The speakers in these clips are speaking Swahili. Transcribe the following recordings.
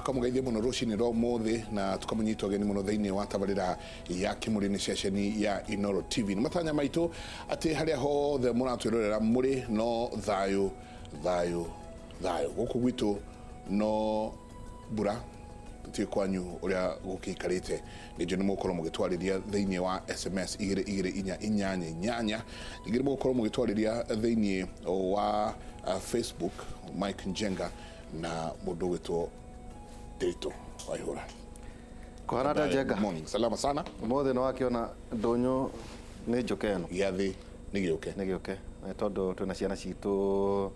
tukamugeithia muno rucini ro muthi na tukamunyita ugeni muno thiini wa tabarira ya Kimuri ni ceceni ya Inoro TV ni matanya maitu ati haria hothe muratwirorera muri no thayu guku gwitu no mbura ti kwanyu uria gukikarite ngijo ni mukorwo mugitwariria thiini wa SMS 2288 ngijo mukorwo mugitwariria thiini wa Facebook Mike Njenga na mundu witwo Dito waihura Kwarada Njenga. Morning, salama sana. Mothe no akiona ndonyo ni njokeno Giathi ni gioke na tondu twina ciana citu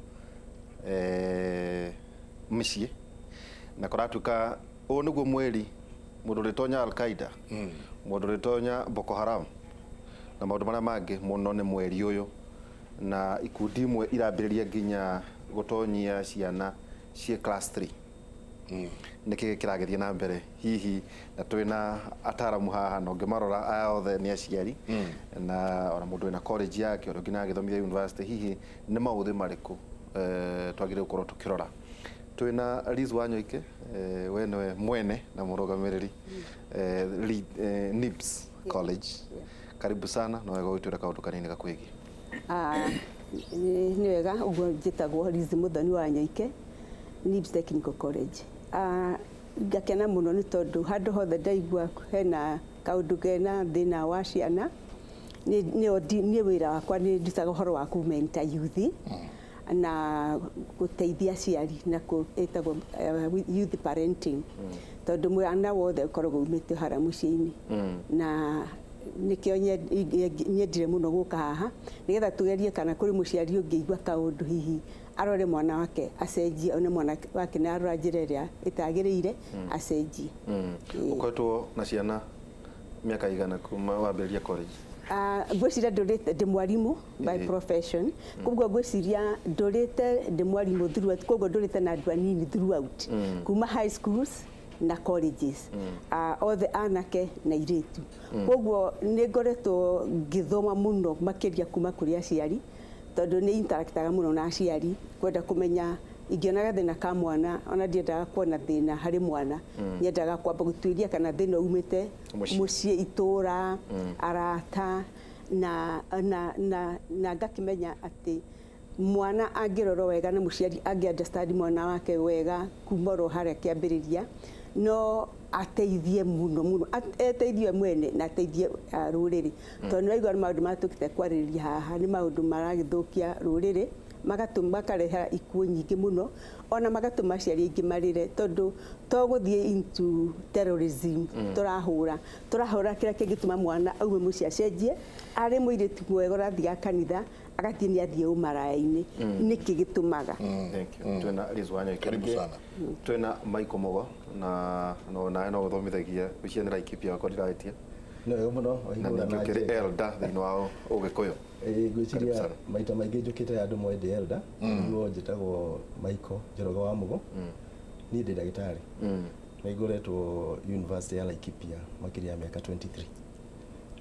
micii na kuratuka o niguo mweri mundu ritonya Al-Qaeda mundu ritonya Boko Haram na maundu maria mangi muno ni mweri uyu na ikundi imwe irambiriria nginya gutonyia ciana cie class 3 niki kirageria na mbere hihi na twina ataramu haha no ngimarora aya othe ni aciari na ona mundu ina college yake ora ngina agithomithia university hihi ni maudhi mariku twagire gukorwo tukirora twina Liz Wanyoike we mwene na murugamiriri NIBS College karibu sana no wega gwitwira kaundu kanini gakwigi ni wega uguo njitagwo Liz Muthoni Wanyoike NIBS Technical College ngakena muno ni tondu handu hothe ndaigua hena kaundu kena thina wa ciana ni wira wakwa ni ndutaga uhoro wa ku mentor youth na guteithia ciari na kuetagwo youth parenting tondu mwana wothe ukoragwo umite hara muciini na nikio nyendire muno guka haha nigetha tugerie kana kuri muciari ungiigua kaundu hihi arore mwana wake acenjie one mwana wake na arora njira iria itagiriire acenjie ukoretwo na ciana miaka igana kuma wambiriria college ngwiciria ndurite ndi mwarimu by profession koguo ngwiciria ndurite ndi mwarimu throughout koguo ndurite na andu anini throughout kuma high schools na colleges othe anake na iritu koguo ni ngoretwo ngithoma muno makiria kuma kuri aciari tondu ni interactaga muno na aciari kwenda kumenya ingionaga thina ka mwana ona ndiendaga kuona thina hari mwana nyendaga kwamba gutuiria kana thina umite mucii itura arata na ngakimenya ati mwana angiroro wega na muciari angi understand mwana wake wega kumoro haria kiambiriria no ateithie muno ateithie mwene na ateithie ruriri tondu naigua maundu matukite kwaririria haha ni maundu maragithukia ruriri magatuma kareha ikuo nyingi muno ona magatuma ciari ingi marire tondu to guthie into terrorism turahura kira kingituma mwana aume mucia cenjie ari muiritu mwega rathia kanitha agathie ni athie umaraini niki gitumaga thank you twina Liz Wanyoike karibu sana twina Michael Mogo na no guthomithagia gucianira ikipia kwa diraitia no muno oigura na kiri elder thini wao ugikuyu gwiciria maita maingi njukite andu mwende elder niguo njitagwo Michael Njoroge wa Mugo ni ndi ndagitari na igoretwo University ya Laikipia makiria miaka 23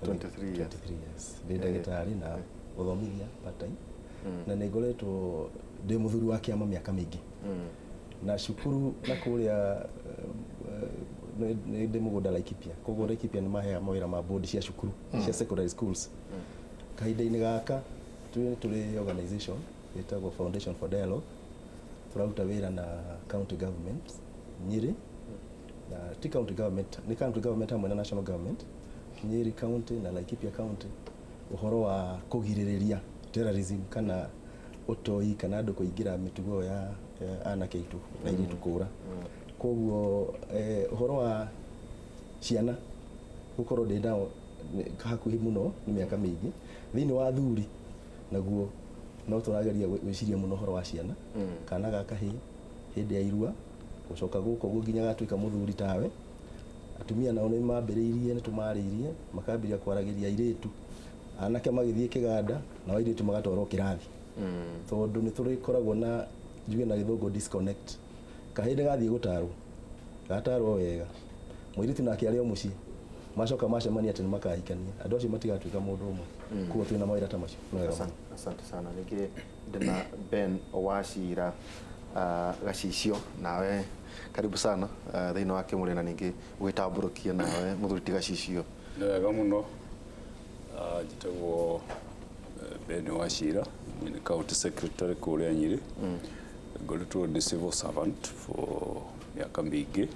years ndi ndagitari na guthomithia part-time na nigoretwo ndi muthuri wa kiama miaka mingi na cukuru na kuria ndi mugunda Laikipia koguo Laikipia ni mahea mawira ma board cia cukuru cia secondary schools kahinda-ini gaka tuli organization yetagwo Foundation for Dialogue turaruta wira na county government Nyeri na ti county government ni county government amwe na national government Nyeri county na Laikipia county uhoro wa kugiririria terrorism kana utoi kana andu kuingira mitugo ya anake itu na iritu kura koguo uhoro wa ciana gukorwo ndi ndao hakuhi muno ni miaka mingi thiini wa thuri naguo no turageria gwiciria muno horo wa ciana kana gaka hindi ya irua gucoka guko nginya gatuika muthuri tawe atumia nao ni mambiriirie ni tumariirie makambiria kwaragiria iritu anake magithie kiganda na iritu magatwarwo kirathi tondu ni turikoragwo na njuge na githungu disconnect kahindi gathie gatarwo wega muiritu nake ari o mucii macoka macemania ati makahikania andu acio matigatuika mundu umwe kuo twina mawira ta macio asante sana ningire ndina Ben Owashira gacicio nawe karibu sana thiini wa Kimuri na ningi gwitamburukia nawe muthuriti gacicio ni wega muno njitagwo Beni wa Cira ni county secretary kuria Nyeri ngoretwo ndi civil servant for miaka mingi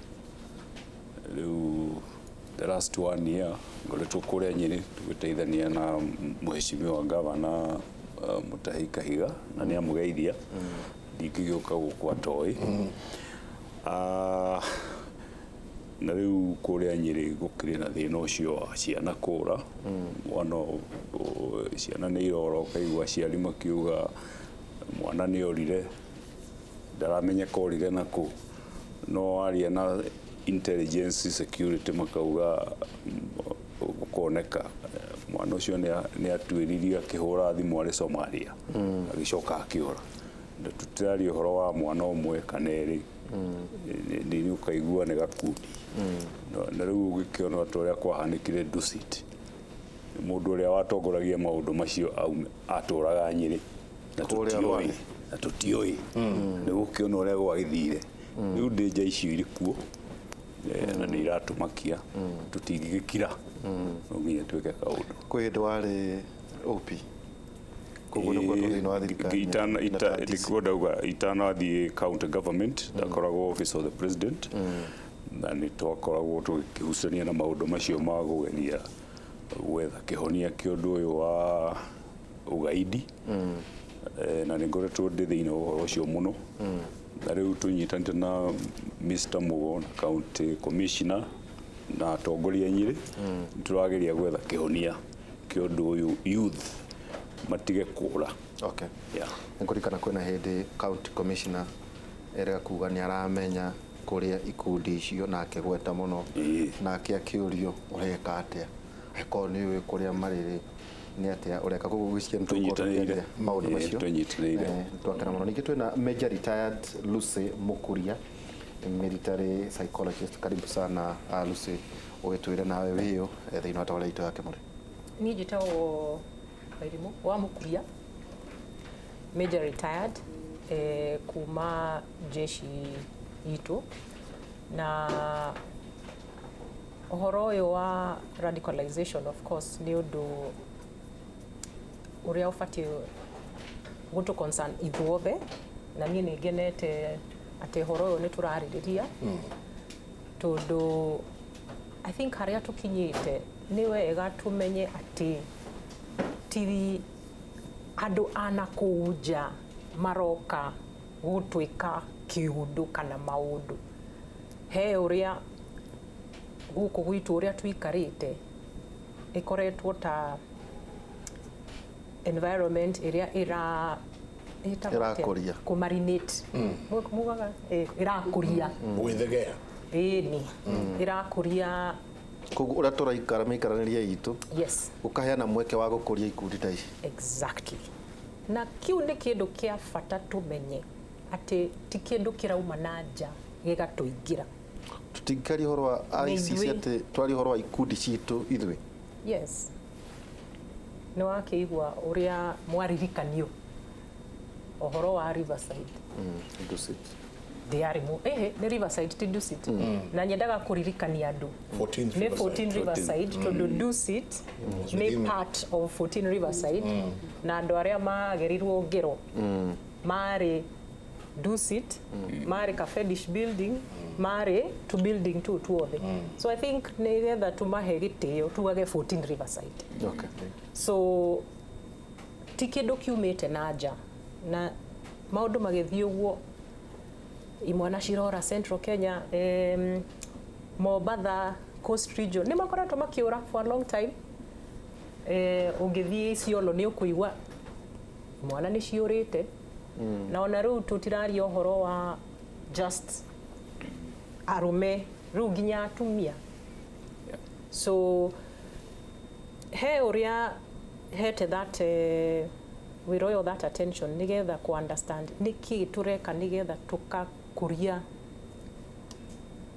riu the last 1 year ngoretwo kuria Nyeri tugiteithania na mheshimiwa gavana Mutahi Kahiga na ni amugeithia ndingĩgĩũka gũkũ atoi na rĩu kũrĩa Nyeri gũkĩrĩ na thĩna ũcio wa ciana kũra mwana ciana nĩ irora ũkaigua aciari makiuga mwana nĩ orire ndaramenyeka orire nakũ no aria na intelligence security makauga gũkoneka mwana ũcio nĩ atuĩririe akĩhũra thimũ arĩ Somalia agĩcoka akĩũra tutiraria ũhoro wa mwana ũmwe kana erĩ nĩ ũkaigua nĩ gakundi na rĩu ũgĩkĩona ũrĩa kwahanĩkire Dusit mũndũ ũrĩa watongoragia maũndũ macio atũraga Nyeri na tũtiũĩ nĩ gũkĩona ũrĩa gwagĩthire rĩu ndĩnja icio irĩ kuo na nĩ iratũmakia tũtingĩgĩkira no nginya twĩke kaũndũ kwĩ hĩndĩ warĩ OP koguo nĩguo thĩinĩ wa thirikari itanathiĩ county government ndakoragwo office of the president na nĩ twakoragwo tũgĩkĩhucania na maũndũ macio ma kũgeria gwetha kĩhonia kĩa ũndũ ũyũ wa ũgaidi na nĩ ngoretwo ndĩ thĩinĩ wa ũhoro ũcio mũno na rĩu tũnyitanĩte na Mr. Mugo na county commissioner na atongoria Nyeri tũrageria gwetha kĩhonia kĩa ũndũ ũyũ youth matige kũra. Okay. Yeah. Nĩkũrikana kwĩna hĩndĩ county commissioner erega kuga nĩ aramenya kũrĩa ikundi icio na akĩgweta mũno na akĩũrio ũreka atĩa akorwo nĩ ũĩ kũrĩa marĩrĩ nĩ atĩa ũreka kũgũgĩcia tũnyitanĩire maũndũ macio twakena mũno ningĩ twĩna Major Retired Lucy Mukuria military psychologist karibu sana Lucy ũgĩtwĩre nawe wĩyo thĩinĩ wa tawala itũ ya Kimuri. Niĩ njĩtagwo Wairimu wa Mukuria Major Retired kuma jeshi itu na ũhoro ũyũ wa radicalization of course nĩ ũndũ ũrĩa ũbatiĩ gũtũ concern ithuothe na niĩ nĩ ngenete atĩ ũhoro ũyũ nĩ tũrarĩrĩria tondũ I think harĩa tũkinyĩte nĩ wega tũmenye atĩ ti andũ anakũu nja maroka gũtwĩka kĩũndũ kana maũndũ he ũrĩa gũkũ gwitũ ũrĩa tũikarĩte ĩkoretwo ta environment ĩrĩa ĩrakũria kũmarinate mugaga ĩrakũria gwĩthegea ĩni ĩrakũria koguo ũrĩa tũraikara mĩikaranĩrie itũ yes ũkaheana mweke wa gũkũria ikundi ta ici exactly na kiu nĩ kĩndũ kĩa bata tũmenye atĩ ti kĩndũ kĩrauma na nja gĩgatũingĩra tũtingĩkaria ũhoro wa ICC atĩ twari ũhoro wa ikundi citũ ithuĩ yes nĩ wakĩigua ũrĩa mwaririkanio ũhoro wa Riverside Dusit Diarimu nĩ Riverside ti Dusit na nyendaga kũririkania andũ nĩ 14 Riverside tondũ Dusit nĩ part of 14 Riverside na andũ arĩa magerirwo ngero marĩ Dusit marĩ Cavendish building marĩ to building tuothe so I think nĩgetha tũmahe gĩtĩo tugage 14 Riverside okay so ti kĩndũ kiumĩte na nja na maũndũ magĩthiĩ ũguo imwana Cirora Central Kenya Mombasa Coast Region nĩ makoretwo makĩũra for a long time ũngĩthiĩ Isiolo nĩ ũkũigua mwana nĩ ciũrĩte na ona rĩu tũtiraria ũhoro wa just arũme rĩu nginya atumia so he ũrĩa hete that we royal that attention nigetha ku understand niki tureka nigetha tukakuria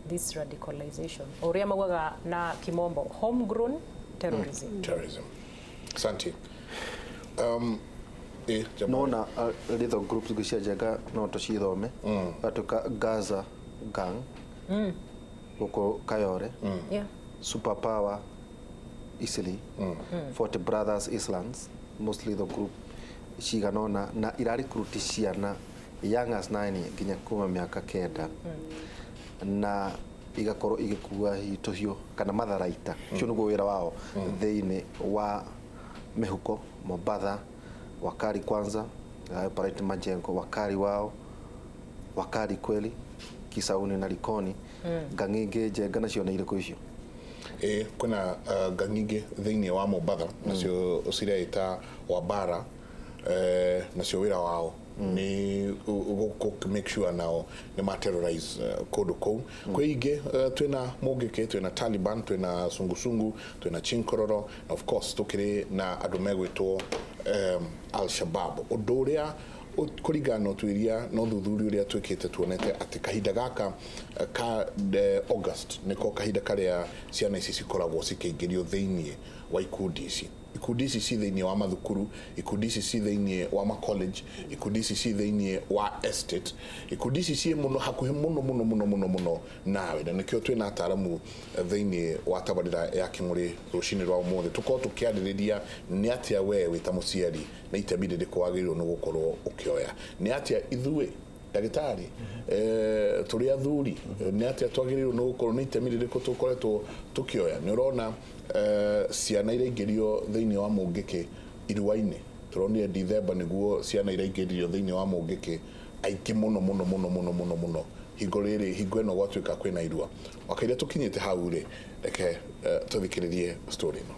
this radicalization uria maugaga na kimombo homegrown terrorism terrorism. Asante. nona little groups gisia jega no to cithome atuka Gaza gang uko Kayore Super Power Easily 40 Brothers Islands mostly the group ciganona na irari recruit ciana young as 9 nginya kuma miaka 9 na igakorwo igikua hitohio kana matharaita cio niguo wira wao thiini wa mihuko Mombasa wakari kwanza operate majengo wakari wao wakari kweli Kisauni na Likoni ngangige jenga nacio na iriko icio kuna ngangige thiini wa Mombasa nacio cireita wa bara nacio wira wao ni make sure nao ni terrorize kodo kou kwingi twina mugike twina Taliban twina sungusungu twina Tukurora of course tukiri na andu megwitwo Al-Shabaab uduria kurigano twiria no thuthuri uria twikite tuonete ati kahinda gaka ka August niko kahinda karia ciana ici cikoragwo cikeingirio thiini wa ikundi ici si thiini wa mathukuru ikundi ici si thiini wa ma college ikundi ici si thiini wa estate ikundi ici si muno hakuhi muno nawe na nikio twina ataramu thiini wa tabarira ya Kimuri rucini rwa umuthi tuko tukiaririria ni atia we wita muciari na itabidi ndikwagirirwo no gukorwo ukioya ni atia ithuĩ dagitari turi athuri ni atia twagirirwo no gukorwo ni itabidi ndikotukoretwo tukioya ni urona ciana ireingĩrio thiini wa mungiki iruaini turonire December niguo ciana ireingĩrio thiini wa mungiki aingĩ muno hingo ĩno gwatuĩka kwĩna irua wakaire tukinyite hau ri reke tuthikiririe story ĩno.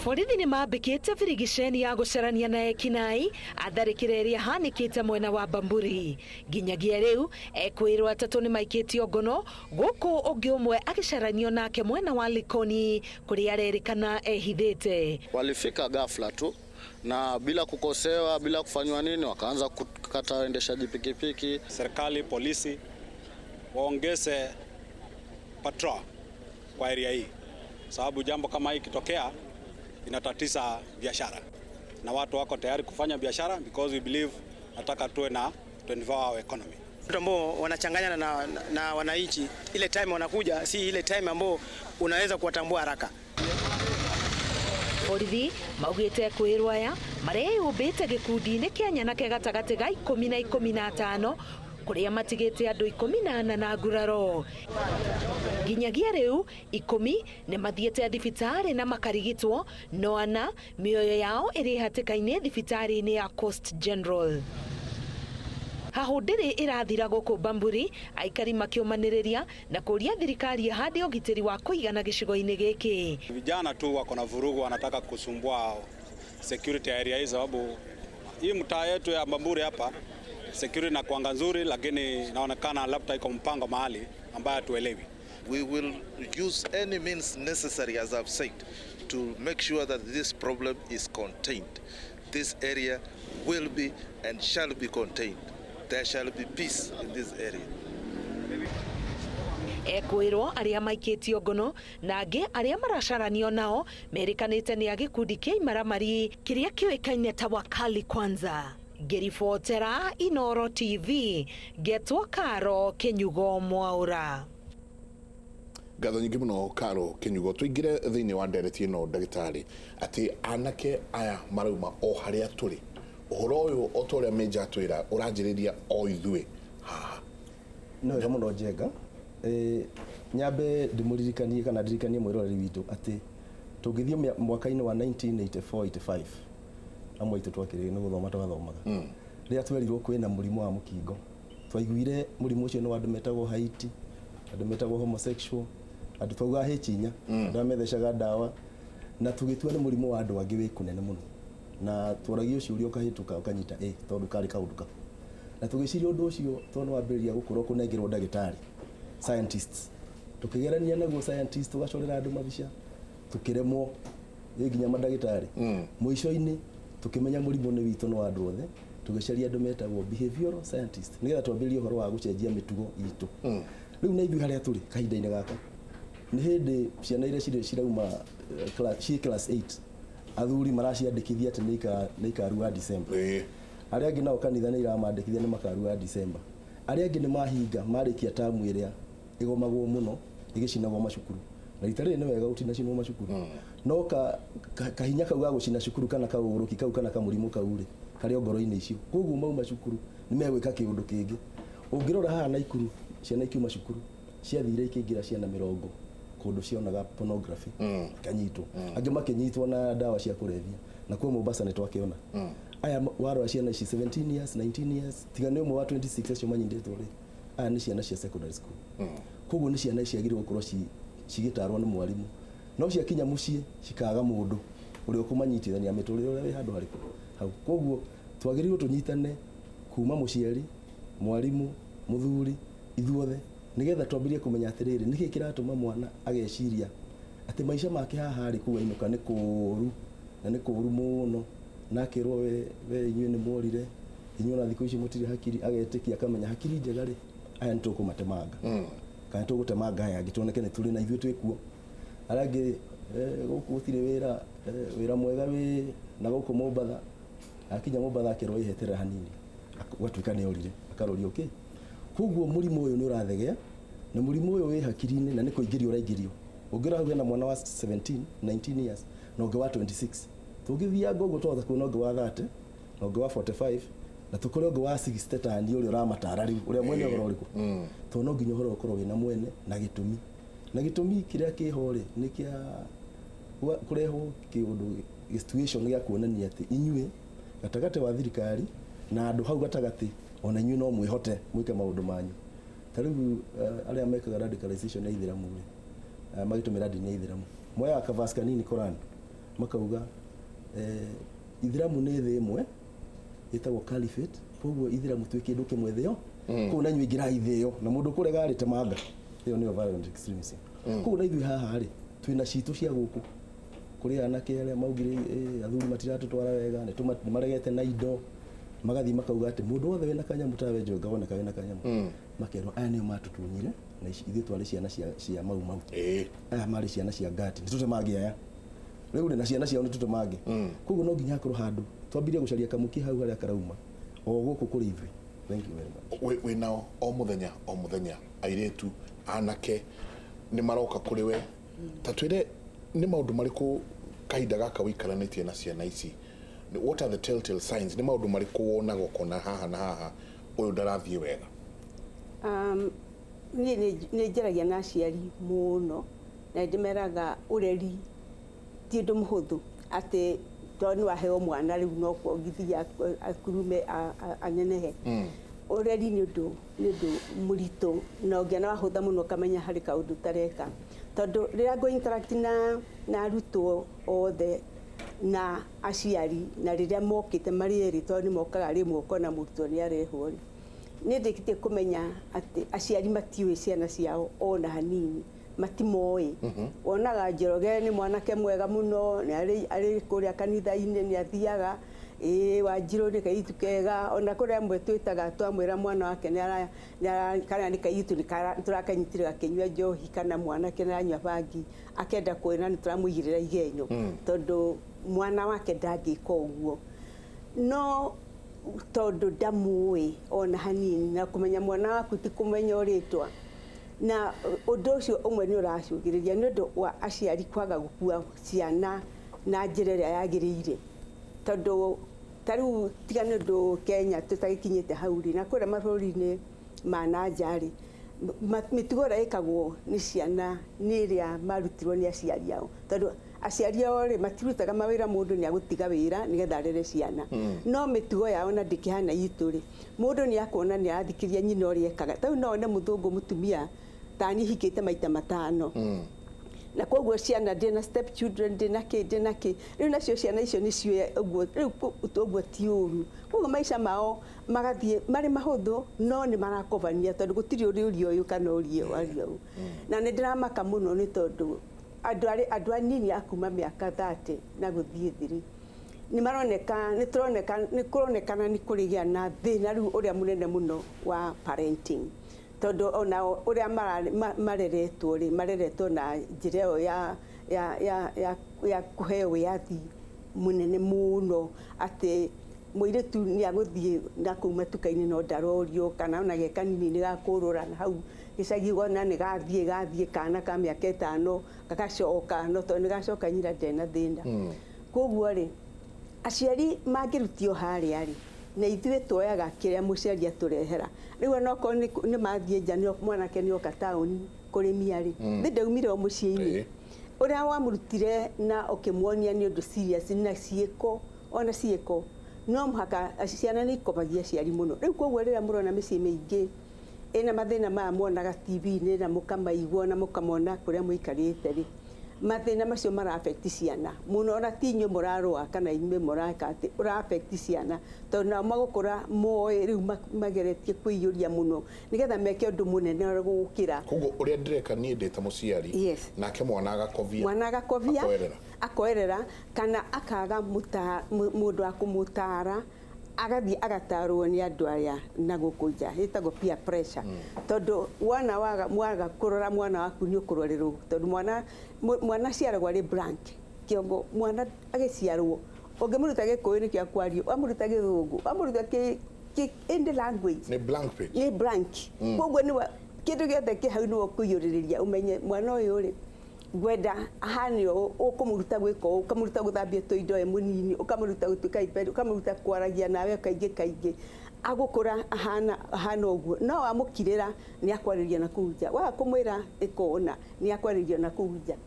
Borithi nĩ mambĩkĩte birigiceni ya gũcarania na ekinai atharĩkĩra ĩrĩa hanĩkĩte mwena wa Bamburi. Nginyagia rĩu ekwĩrwo atatũ nĩ maikĩtio ngono gũkũ ũngĩ ũmwe agĩcaranio nake mwena wa Likoni kũrĩa arerĩkana ehithĩte. Walifika ghafla tu na bila kukosewa bila kufanywa nini wakaanza kukata waendeshaji pikipiki. Serikali polisi waongeze patrol kwa area hii sababu jambo kama hii kitokea inatatiza biashara na watu wako tayari kufanya biashara because we believe nataka tuwe na 24-hour economy. Watu ambao wanachanganyana na wananchi ile time wanakuja si ile time ambao unaweza kuwatambua haraka. Borithi maugĩte kwĩrwo aya mareyũmbĩte gĩkundi-inĩ kĩa nyanake gatagatĩ ga 10 na 15 kũrĩa matigĩte andũ 14 na nguraro. Nginyagia rĩu 10 nĩ mathiĩte thibitarĩ na makarigitwo no ana mĩoyo yao ĩrĩ hatĩka-inĩ thibitarĩ-inĩ ya Coast General. Hahundiri irathira gũkũ Bamburi aikari makĩũmanĩrĩria na kũria thirikari hadi ũgitĩri wa kũigana gĩcigo-inĩ gĩkĩ. Vijana tu wako na vurugu wanataka kusumbua security area hii sababu hii mtaa yetu ya Bamburi hapa security na kuanga nzuri lakini inaonekana labda iko mpango mahali ambayo tuelewi. We will use any means necessary as I've said to make sure that this problem is contained. This area will be and shall be contained. There shall be peace in this area. Ekwĩrwo arĩa maikĩtio ngono na angĩ arĩa maracaranio nao merĩkanĩte nĩ agĩkundi kĩa imaramari kĩrĩa kĩũĩkaine ta Wakali Kwanza. Ngĩribotera Inooro TV Getwo Karo Kenyugo Mwaura. Ngatho nyingĩ mũno Karo Kenyugo tũingĩre thĩinĩ wa ndereti ĩno ndagĩtarĩ atĩ anake aya marauma o harĩa tũrĩ ũhoro ũyũ o ta ũrĩa Major atwĩra ũranjĩrĩria o ithuĩ haha no wega mũno Njenga nyambe ndĩmũririkanie kana ndirikanie mwĩroreri witũ atĩ tũngĩthiĩ mwaka-inĩ wa 1984-85 amwe itũ twakĩrĩ nĩ gũthoma twathomaga rĩrĩa twerirwo kwĩna mũrimũ wa mũkingo twaiguire mũrimũ ũcio nĩ andũ metagwo Haiti andũ metagwo homosexual andũ twauga hĩchinya andũ amethecaga ndawa na tũgĩtua nĩ mũrimũ wa andũ angĩ wĩ kũnene mũno na twaragio ciũria ũkahĩtũka ũkanyita tondũ karĩ kaũndũ ka na tũgĩciria ũndũ ũcio tondũ wambĩrĩria gũkorwo kũnengerwo ndagĩtarĩ scientists tukĩgerania naguo scientists tugacorera andũ mabica tukĩremwo nginya mandagĩtarĩ mũico-inĩ tukĩmenya mũrimũ nĩ witũ no andũ othe tũgĩcaria andũ metagwo behavioral scientists nĩgetha twambĩrĩrie ũhoro wa gũcenjia mĩtugo itũ rĩu na ithuĩ harĩa tũrĩ kahinda-inĩ gaka nĩ hĩndĩ ciana iria cirauma class 8 athuri maraciandĩkithia atĩ nĩ ikarua December. Arĩa angĩ nao kanitha nĩ iramandĩkithia nĩ makarua December. Arĩa angĩ nĩ mahinga marĩkia tamu ĩrĩa ĩgomagwo mũno ĩgĩcinagwo macukuru. Na rita rĩrĩ nĩ wega gũtinacinwo macukuru. No kahinya kau ga gũcina cukuru kana kaũrũki kau kana kamũrimũ kau rĩ karĩ ngoro-inĩ icio. Koguo mauma cukuru nĩ megwĩka kĩũndũ kĩngĩ. Ũngĩrora haha Naikuru ciana ikiuma cukuru ciathire ikĩingĩra ciana 40 kũndũ cionaga pornography kanyitwo. Angĩ makĩnyitwo na ndawa cia kũrebia. Na kwa Mombasa nĩ twakĩona. Aya warora ciana ici 17 years 19 years tiga nĩ ũmwe wa 26 acio manyindĩtwo rĩ. Aya nĩ ciana cia secondary school. Koguo nĩ ciana ciagĩrĩirwo gũkorwo cigĩtarwo nĩ mwarimũ. No ciakinya mũciĩ cikaga mũndũ ũrĩa ũkũmanyitithania mĩtũrĩre ũrĩa wĩ handũ harĩkũ hau. Koguo twagĩrĩirwo tũnyitane kuma mũciari, mwarimũ, mũthuri, ithuothe nigetha twambirie kũmenya atĩrĩrĩ nĩkĩ kĩratũma mwana ageciria atĩ maica make haha harĩ kũinũka nĩ kũũru na nĩ kũũru mũno na akĩrwo we inyuĩ nĩ morire inyuĩ na thikũ ici mũtirĩ hakiri agetĩkia akamenya hakiri njega rĩ aya nĩ tũkũmatemanga kana tũgũtemanga aya angĩ tuoneke nĩ tũrĩ na ithuĩ twĩkuo arĩa angĩ gũkũ gũtirĩ wĩra mwega wĩ na gũkũ Mombatha akinya Mombatha akĩrwo iheterera hanini gwatuĩka nĩ orire akarorio okay. Koguo mũrimũ ũyũ nĩ ũrathegea na mũrimũ ũyũ wĩ hakiri-inĩ na nĩ kũingĩrio ũraingĩrio. Ũngĩrora na mwana wa 17 19 years na ũngĩ wa 26 tũngĩthianga ũguo twothe kwĩna ũngĩ wa 30 na ũngĩ wa 45 na tũkore ũngĩ wa 60 tani ũrĩa ũramatara rĩu ũrĩa mwene ũhoro ũrĩkũ tondũ no nginya ũhoro ũkorwo wĩna mwene na gĩtũmi kĩrĩa kĩho rĩ nĩ kĩa kũrehwo kĩũndũ situation gĩa kuonania atĩ inyuĩ gatagatĩ wa thirikari na andũ hau gatagatĩ ona inyuĩ no mwĩhote mwĩke maũndũ manyu. Ta rĩu arĩa mekaga radicalization ya Ithĩramu magĩtũmĩra ndini ya Ithĩramu moya kavasi kanini Quran makauga Ithĩramu nĩ thĩ ĩmwe ĩtagwo caliphate. Koguo Ithĩramu twĩ kĩndũ kĩmwe thĩ yo kũu na inyuĩ ingĩrai thĩ yo na mũndũ kũrega arĩ temanga ĩyo nĩyo violent extremism. Koguo na ithuĩ haha rĩ twĩna citũ cia gũkũ kũrĩ anake arĩa maugire athuri matiratũtwara wega nĩ maregete na indo magathi makauga atĩ mũndũ wothe wĩna kanyamũ tawe njonga woneka wĩna kanyamũ makerwo aya nĩo matũtunyire na ithuĩ twarĩ ciana cia mau aya marĩ ciana cia ngati nĩ tũtemange aya rĩu na ciana ciao nĩ tũtemange. Koguo no nginya hakorwo handũ twambirie gũcaria kamuki hau harĩa karauma o gũkũ kũrĩ ithuĩ. Thank you very much. Wĩnao o mũthenya airĩtu anake nĩ maroka kũrĩ we ta twĩre nĩ maũndũ marĩkũ kahinda gaka ũikaranĩtie na ciana ici? What are the telltale signs? Nĩ maũndũ marĩkũ wonaga ũkona haha na haha ũyũ ndarathiĩ wega? Nĩ njaragia na aciari mũno na ndĩmeraga ũreri ti ũndũ mũhũthũ atĩ tondũ nĩ waheo mwana rĩu no kuongithia akurume anenehe. Ũreri nĩ ũndũ mũritũ na ũngĩona wahũtha mũno ũkamenya harĩ kaũndũ tareka tondũ rĩrĩa ngũ interact na arutwo othe na aciari na rĩrĩa mokĩte marĩ erĩ tondũ nĩ mokaga rĩmwe ũkona mũrutwo nĩ arehwo rĩ nĩ ndĩkĩtie kũmenya atĩ aciari matiũĩ ciana ciao ona hanini matimoĩ. Wonaga Njoroge nĩ mwanake mwega mũno nĩ arĩ kũrĩa kanitha-inĩ nĩ athiaga Wanjirũ nĩ kairitu kega ona kũrĩa amwe twĩtaga twamwĩra mwana wake kana nĩ kairitu tũrakanyitire gakĩnyua njohi kana mwanake nĩ aranyua bangi akenda kwĩra nĩ tũramũigĩrĩra igenyo tondũ mwana wake ndangĩka ũguo. No tondũ ndamũĩ ona hanini na kũmenya mwana waku ti kũmenya ũrĩtwa na ũndũ ũcio ũmwe nĩ ũracũngĩrĩria nĩ ũndũ wa aciari kwaga gũkua ciana na njĩra ĩrĩa yagĩrĩire tondũ ta rĩu tiga nĩ ũndũ Kenya tũtagĩkinyĩte hau rĩ na kũrĩa mabũrũri-inĩ ma nanja rĩ mĩtugo ĩrĩa ĩkagwo nĩ ciana nĩ ĩrĩa marutirwo nĩ aciari ao tondũ aciari ao rĩ matirutaga mawĩra mũndũ nĩ agũtiga wĩra nĩgetha arere ciana no mĩtugo yao na ndĩkĩhana itũ rĩ mũndũ nĩ akuona nĩ arathikĩria nyina ũrĩa ekaga ta no one mũthũngũ mũtumia tani hikĩte maita 5 na koguo ciana ndĩ na step children ndĩ na kĩ rĩu nacio ciana icio nĩ ciũĩ ũguo rĩu ũguo ti ũru koguo maica mao magathiĩ marĩ mahũthũ no nĩ marakobania tondũ gũtirĩ ũrĩũrio ũyũ kana ũrio wario na nĩ ndĩramaka mũno nĩ tondũ andũ anini a kuma mĩaka 30 na gũthiĩ thĩ nĩ maroneka nĩ kũronekana nĩ kũrĩgĩa na thĩna rĩu ũrĩa mũnene mũno wa parenting tondũ ona ũrĩa mareretwo na njĩra ĩyo ya kũheo wĩyathi munene muno ati muiretu ni aguthie na kuma tukaini no ndarorio kana ona ge kanini ni gakurura na hau gicagi gona ni gathie kana ka miaka 5 gagacoka no to ni gacoka nyira ndena thina koguo ri aciari mangirutio hari ari na ithuĩ tuoyaga kĩrĩa mũciari aturehera rĩu ona ko nĩ mathie nja nĩ mwanake nĩ oka taũni kũrĩmia rĩ thĩ ndaumire o mũciĩ-inĩ ũrĩa wamũrutire na ũkĩmuonia nĩ ũndũ serious na ciĩko ona ciĩko no mũhaka ciana nĩ ikomagia aciari mũno rĩu koguo rĩrĩa mũrona mĩciĩ mĩingĩ ĩna mathĩna maya muonaga TV-inĩ na mũkamaigua na mũkamona kũrĩa mũikarĩte rĩ mathĩna macio mara affect ciana muno ona tinyo mũrarũa kana inyuĩ mũraka atĩ ũra affect ciana tondũ nao magũkũra moĩ rĩu mageretie kwĩiyũria mũno nĩgetha meke ũndũ mũnene gũkĩra koguo ũrĩa ndĩreka niĩ ndĩ ta mũciari nake mwana agakovia akoerera kana akaga mũndũ wa kũmũtara agathie agatarwo ni andu aya na gukuja hitagwo peer pressure tondu mwaga kurora mwana waku ni ukurorerwo tondu mwana ciaragwo ari blank kiongo mwana agiciarwo ungimuruta gikuyu ni kia kwario amuruta githungu amuruta in the language ni blank page ni blank koguo ni kindu giothe ki hau ni ukuyuririria umenye mwana uyu ri gwenda ahanio ukumuruta gwika ukamuruta guthambia toindo munini ukamuruta gutuika ipendo ukamuruta kwaragia nawe kaingĩ agukura ahana uguo no amukirira ni akwariria na kuja wa kumwira ikona ni akwariria na kuja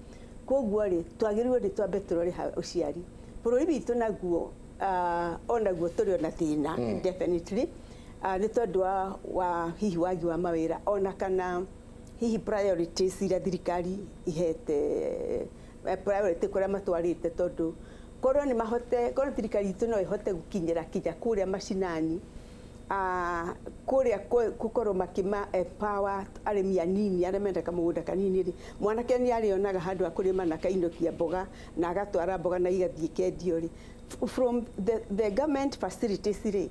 koguo ri twagiriwe ri twambe turore uciari bururi bitu naguo ona guo turi ona thina definitely ni tondu wa hihi wagi wa mawira ona kana hihi priorities ira thirikari ihete priority kuria matwarite tondu korwo ni mahote korwo thirikari itu no ihote gukinyira kinya kuria macinani kuria gukorwo makima empower arimi anini aria menda kamugunda kanini ri mwanake ni arionaga handu akurima na kainokia mboga na agatwara mboga na igathie kendio ri from the government facilities ri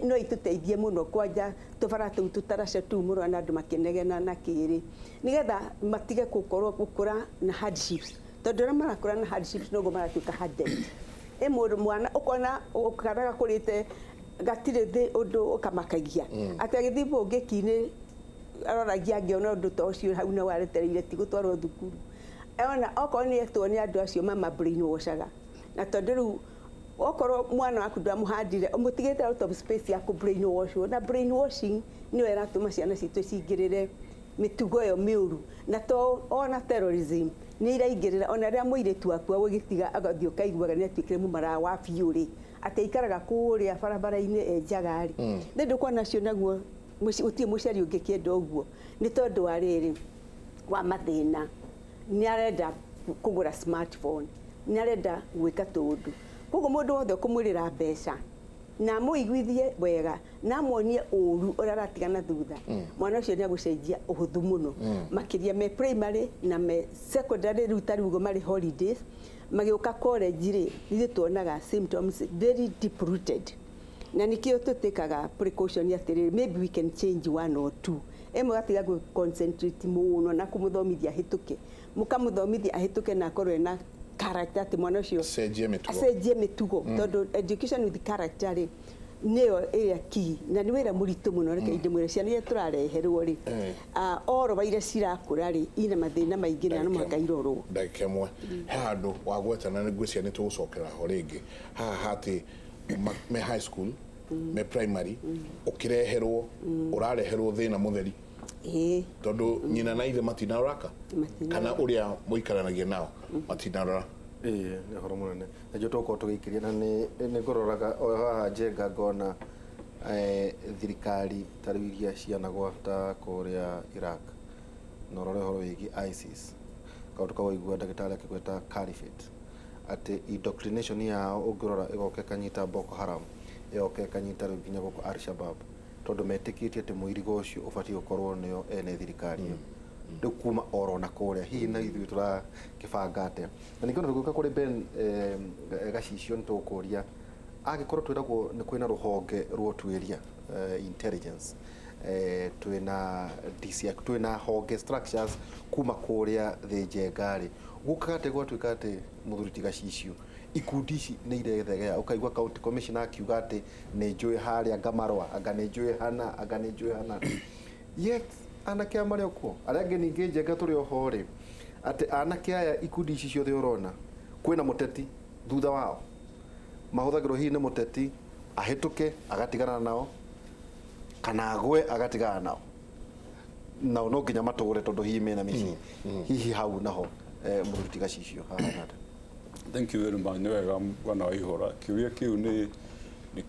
no ituteithie muno kwanja tubara tutaraca tu muro na andu makinegena na kiri nigetha matige gukura na hardships tondu ria marakura na hardships no go maratuika hardened mundu mwana ukona ukaraga kurite gatire thi undu ukamakagia ati agithii bungiki-ini aroragia ngiona undu ta ucio hau na waretereire ti gutwarwo thukuru ona okorwo ni etwo ni andu acio mama brainwashaga na tondu riu okorwo mwana waku ndamuhandire umutigite out of space ya ku brainwash na brainwashing ni wera tuma ciana citu cingirire mitugo yo miuru na to ona terrorism ni iraingirira ona ria muiretu waku agitiga agathio kaiguaga ni atwikire mumara wa fiuri ateikaraga kuria barabara-ini enjagari ni ndukwa nacio naguo utie muciari ungikienda uguo ni tondu wa riri wa mathina ni arenda kugura smartphone ni arenda gwika tundu koguo mundu wothe kumwirira mbeca na muiguithie wega na muonie uru uria aratigana thutha mwana ucio ni agucenjia uhuthu muno makiria me primary na me secondary rutari ugo mari holidays magiuka college ri ithe tuonaga symptoms very deep rooted na nikio tutikaga precaution atiri maybe we can change one or two emwe gatiga ku concentrate muno na kumuthomithia hituke mukamuthomithia ahituke na korwe na character ati mwana ucio acenjie mitugo tondu education with character ri niyo area key na ni wira muritu muno reke inde mwira ciana iria turareherwo ri oro baire cirakura ri ina mathina maingi na no makairorwo ndagika imwe handu wagwetana ni ngwiciani ni tugucokera ho ringi haha hati me high school me primary ukireherwo urareherwo thina mutheri tondu nyina na ithe matinaraka kana uria muikaranagia nao matinarora ni horo munene na jo toko tugikiria na ni ngororaga o haha njenga ngona thirikari tariria ciana gwata kuria Iraq no rore horo wigi ISIS kaundu ka waigua ndagitari akigweta caliphate ati indoctrination yao ungirora igoke kanyita Boko Haram igoke kanyita nginya goko Al-Shabaab tondu metikitie ati muirigo ucio ubati gukorwo nio ene thirikari ndo kuma oro na kuria hihi na ithu tura kibangate na nikona ruguka kuri Ben gacicio ntukuria agikorwo twiragwo ni kwina ruhonge rwotwiria intelligence twina DCI twina honge structures kuma kuria the jengari gukate gwatwika ati muthuriti gacicio ikundi ici nĩ irethegea ũkaigua county commissioner akiuga atĩ nĩ njũĩ harĩa Ngamarwa anga nĩ njũĩ hana anga nĩ njũĩ hana yet anake aya marĩ okuo arĩa angĩ ningĩ njenga tũrĩ oho rĩ atĩ anake aya ikundi ici ciothe ũrona kwĩna mũteti thutha wao mahũthagĩrwo hihi nĩ mũteti ahĩtũke agatigana nao kana agwe agatigana nao nao no nginya matũgũre tondũ hihi mena mĩciĩ hihi hau naho mũthuri Tigacicio haha. Thank you very much. Nĩ wega bwana Waihũra, kĩũria kĩu nĩ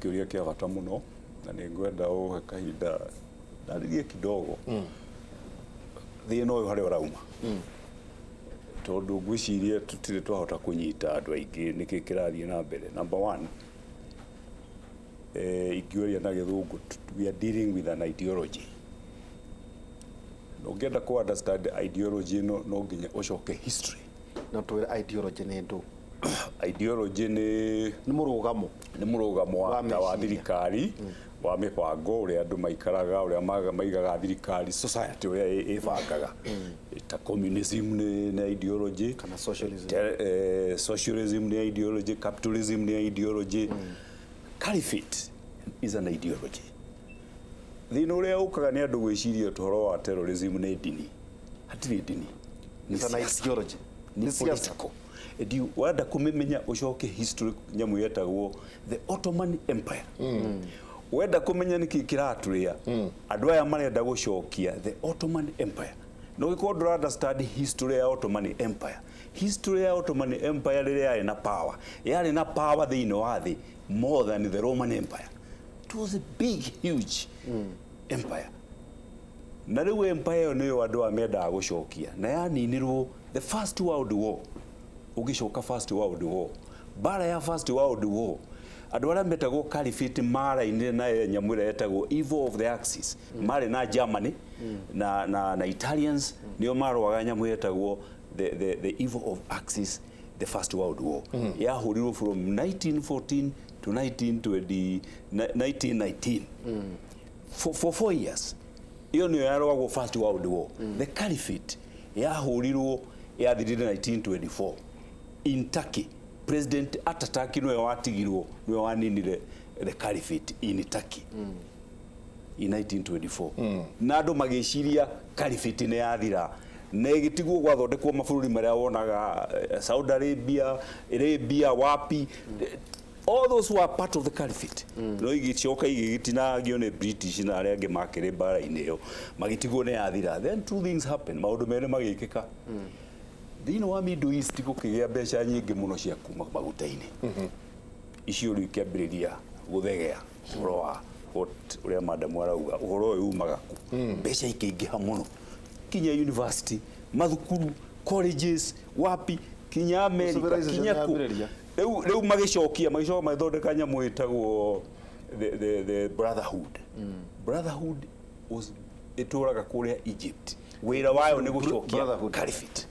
kĩũria kĩa bata mũno na nĩ ngwenda ũhe kahinda ndarĩrie kidogo thĩna ũyũ harĩa ũrauma tondũ ngwĩciria tũtirĩ twahota kũnyita andũ aingĩ nĩkĩ kĩrathiĩ na mbere. Number one, ingĩũria na gĩthũngũ, we are dealing with an ideology. Ũngĩenda ku understand ideology no nginya ũcoke history. Na twĩre ideology nĩ ndũ? Ideology nĩ mũrũgamo wa thirikari wa mĩbango ũrĩa andũ maikaraga ũrĩa maigaga thirikari society ũrĩa ĩbangaga. Ta communism nĩ ideology, kana socialism. Socialism nĩ ideology, capitalism nĩ ideology. Caliphate is an ideology. Thĩna ũrĩa ũkaga nĩ andũ gwĩciria ũhoro wa terrorism nĩ ndini. Hatirĩ ndini. It's an ideology. Ni political. Edi wanda kumemenya ucoke history nyamu yetagwo the Ottoman Empire. Wenda kumenya niki kiraturia andu aya marenda gucokia the Ottoman Empire. No gĩkorwo understand history ya Ottoman Empire. History ya Ottoman Empire rĩrĩa yarĩ na power. Yarĩ na power thĩinĩ wa thĩ more than the Roman Empire. It was a big huge empire. Na rĩu empire nĩyo andũ amendaga gucokia na yaninirwo the First World War. Ugicoka First World War. Bara ya First World War. Andũ arĩa metagwo Caliphate mara-inĩ na nyamũ ĩrĩa yetagwo Evil of the Axis. Marĩ na Germany na Italians nĩo marũaga nyamũ yetagwo the Evil of Axis, the First World War. Yahũrirwo from 1914 to 1919. For 4 years. Iyo nĩyo yarũagwo First World War. The Caliphate yahũrirwo yathirire 1924 in Turkey. President Atatürk niwe watigirwo niwe waninire the Caliphate in Turkey in 1924. Na andũ magĩciria Caliphate nĩ yathira na ĩgĩtigwo gwathondekwo mabũrũri marĩa wonaga Saudi Arabia, wapi, all those were part of the Caliphate. No igĩcoka igĩtinagio nĩ British na arĩa angĩ makĩrĩ mbara-inĩ ĩyo magĩtigwo nĩ yathira. Then two things happen, maũndũ merĩ magĩkĩka. Thĩinĩ wa Middle East gũkĩgĩa mbeca nyingĩ mũno cia kuma maguta-inĩ. Icio rĩu ikĩambĩrĩria gũthegea ũhoro wa ũrĩa madam arauga ũhoro ũyũ umaga ku. Mbeca ikĩingĩha mũno kinya university, mathukuru, colleges, wapi, kinya America, kinya ku. Rĩu magĩcokia mathondeka nyamũ ĩtagwo the brotherhood. Brotherhood was ĩtũraga kũrĩa Egypt. Wĩra wayo nĩ gũcokia Caliphate.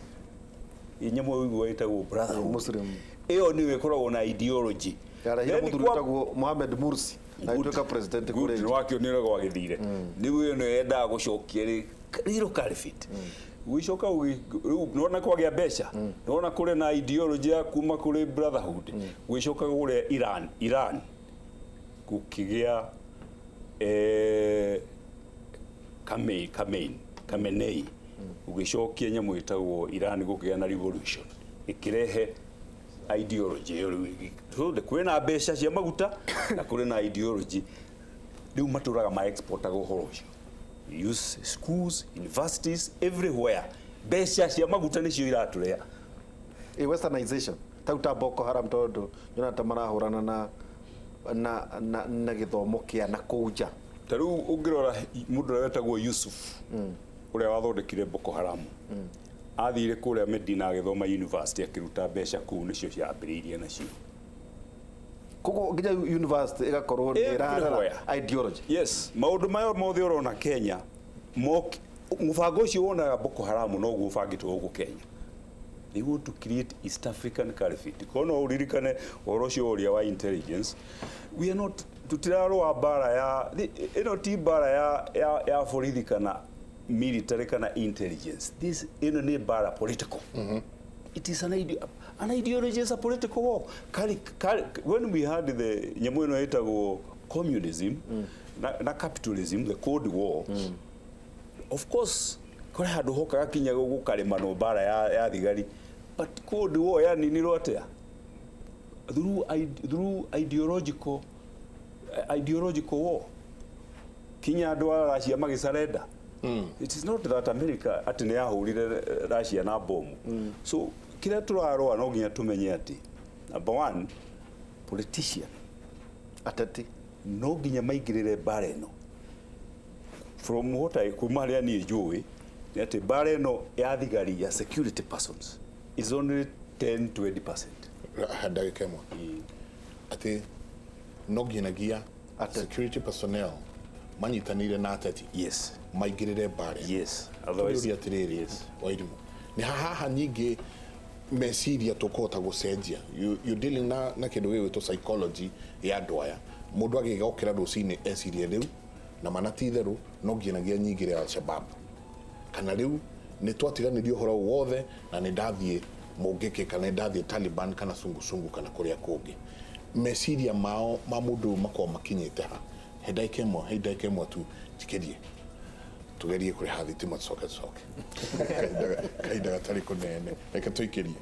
Nyamũ ĩgwo ĩtagwo brotherhood. Muslim. Ĩyo nĩyo ĩkoragwo na ideology. Yarahira mũthuri wĩtagwo Mohamed Morsi aituĩka president kũrĩa. Nĩ wakĩonire gwagĩthire. Nĩguo ĩno yendaga gũcokia rĩro Caliphate. Gũicoka nĩwona kwagĩa mbeca. Nĩwona kũrĩ na ideology ya kuma kũrĩ brotherhood. Gũicoka kũrĩa Iran gũkĩgĩa Khamenei. Ugicokia nyamũ ĩtagwo Iran gũkĩgĩa na revolution ĩkĩrehe ideology ĩyo kwĩna mbeca cia maguta na kũrĩ na ideology rĩu matũraga ma exportaga ũhoro ũcio. Use schools, universities, everywhere. Mbeca cia maguta nĩcio iratũrea. Westernization ta Boko Haram tondũ nyona ta marahũrana na gĩthomo kĩa na kũnja. Ta rĩu ũngĩrora mũndũ ũrĩa wetagwo Yusuf ũrĩa wathondekire Boko Haram athire kũrĩa Medina agĩthoma university akĩruta mbeca kũu nĩcio ciambĩrĩirie nacio. Koguo nginya university ĩgakorwo nĩ ideology. Yes, maũndũ mayo mothe ũrona Kenya mũbango ũcio wonaga Boko Haram noguo ũbangĩtwo gũkũ Kenya. They want to create East African Caliphate. Kono uririkane ũhoro ũcio ũrĩa wa intelligence. We are not tutirarũa bara ya ti bara ya borithi kana military kana intelligence. This nĩ bara political. It is an An ideology is a political war. When we had the nyamueno itago communism, na capitalism, the Cold War, of course, kore handu hokaga kinya gukarema no bara ya thigari, but Cold War ya nini rotea through ideological war. Kinya andu a Russia magisarenda. It is not that America ati ne yahurire Russia na bomu. So kira turaroa no nginya tumenye ati number one, politician ateti no nginya maigirire bara ino. From what I kumaria ni njui ni ati bara ino ya thigari ya security persons is only 10-20%. Hada kemo ati no nginya security personnel manyitanire na ateti. Yes. Maigirire bara. Yes. Otherwise yes. Waidimu ni haha nyingi meciria tukota gucenjia you dealing na kindu gigwitwo psychology ya andu aya mundu agigokira rucini ecirie riu na manatitheru no nginagia nyingire Al-Shabaab kana riu ni twatiganirio horo wothe na ni ndathie mungike kana ndathie Taliban kana sungu kana kuria kungi meciria mao ma mundu makwa makinyite ha hedaike mo tu tikirie tugerie kuri hathi timacoke kaida gatari kunene reke tuikirie